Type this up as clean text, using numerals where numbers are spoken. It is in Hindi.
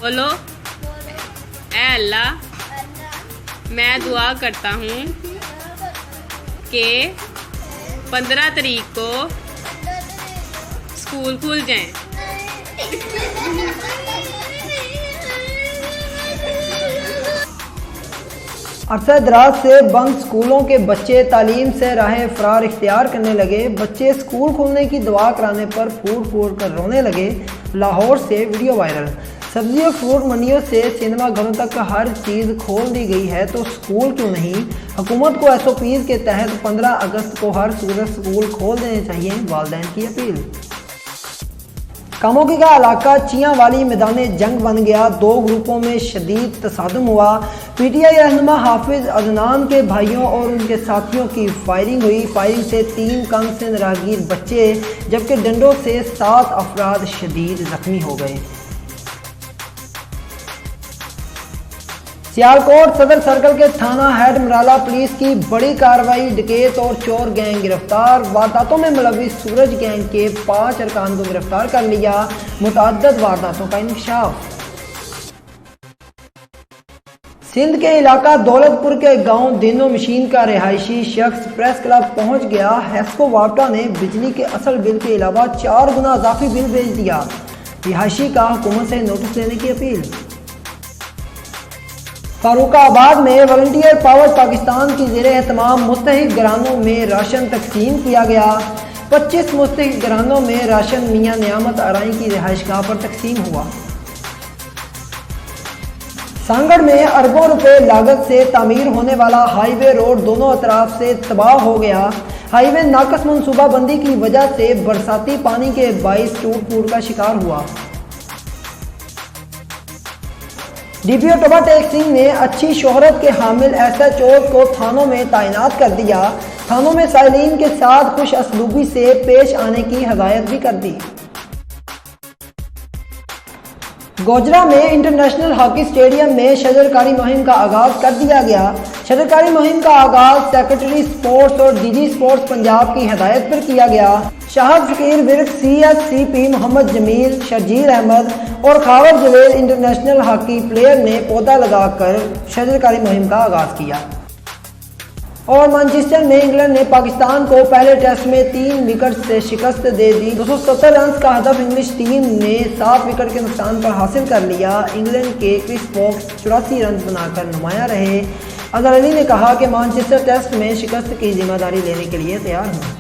बोलो। ऐ अल्लाह, मैं दुआ करता हूँ कि 15 तारीख को स्कूल खुल जाएं। अरसा दराज से बंद स्कूलों के बच्चे तालीम से राह फरार इख्तियार करने लगे। बच्चे स्कूल खुलने की दुआ कराने पर फूट फूट कर रोने लगे। लाहौर से वीडियो वायरल। सब्जी और फ्रूट मंडियों से सिनेमा घरों तक हर चीज़ खोल दी गई है तो स्कूल क्यों नहीं? हुकूमत को SOPs के तहत 15 अगस्त को हर सूरत स्कूल खोल देने चाहिए, वालिदैन की अपील। कामोगी का इलाका चियाँ वाली मैदान जंग बन गया। 2 ग्रुपों में शदीद तसादुम हुआ। PTI रहनुमा हाफिज अदनान के भाइयों और उनके साथियों की फायरिंग हुई। फायरिंग से 3 कम से नारागीर बच्चे जबकि डंडों से 7 अफराद शदीद जख्मी हो गए। सियालकोट सदर सर्कल के थाना हेड मराला पुलिस की बड़ी कार्रवाई। डकैत और चोर गैंग गिरफ्तार। वारदातों में मुलविस सूरज गैंग के 5 अरकान को गिरफ्तार कर लिया। मुतअद्दिद वारदातों का इंकशाफ। सिंध के इलाका दौलतपुर के गांव दिनो मशीन का रिहायशी शख्स प्रेस क्लब पहुंच गया। हेस्को वापटा ने बिजली के असल बिल के अलावा 4 गुना इजाफी बिल भेज दिया। रिहायशी का हुकूमत से नोटिस लेने की अपील। फारुखाबाद में वॉलंटियर पावर पाकिस्तान की ज़ेरे एहतमाम मुस्तहिक घरानों में राशन तकसीम किया गया। 25 मुस्तहिक घरानों में राशन मियां नियामत आराई की रिहाइशगाह पर तकसीम हुआ। सांगड़ में अरबों रुपए लागत से तामीर होने वाला हाईवे रोड दोनों अतराफ से तबाह हो गया। हाईवे नाकस मनसूबाबंदी की वजह से बरसाती पानी के बाइस टूट फूट का शिकार हुआ। DPO टोबा टेक सिंह ने अच्छी शोहरत के हामिल SHO को थानों में तैनात कर दिया। थानों में साइलिन के साथ खुश असलूबी से पेश आने की हदायत भी कर दी। गोजरा में इंटरनेशनल हॉकी स्टेडियम में शजरकारी मुहिम का आगाज कर दिया गया। शजरकारी मुहिम का आगाज सेक्रेटरी स्पोर्ट्स और DG स्पोर्ट्स पंजाब की हदायत पर किया गया। शाहद फकीर विर्क CSCP मोहम्मद जमील, शर्जील अहमद और Khawar Javed international hockey player ने पौधा लगाकर शजरकारी मुहिम का आगाज किया। और मैनचेस्टर में इंग्लैंड ने पाकिस्तान को पहले टेस्ट में 3 विकेट से शिकस्त दे दी। 270 रन का हदफ इंग्लिश टीम ने 7 विकेट के नुकसान पर हासिल कर लिया। इंग्लैंड के क्रिस वोक्स 84 रन बनाकर नुमाया रहे। अजहर अली ने कहा कि मैनचेस्टर टेस्ट में शिकस्त की जिम्मेदारी लेने के लिए तैयार हूँ।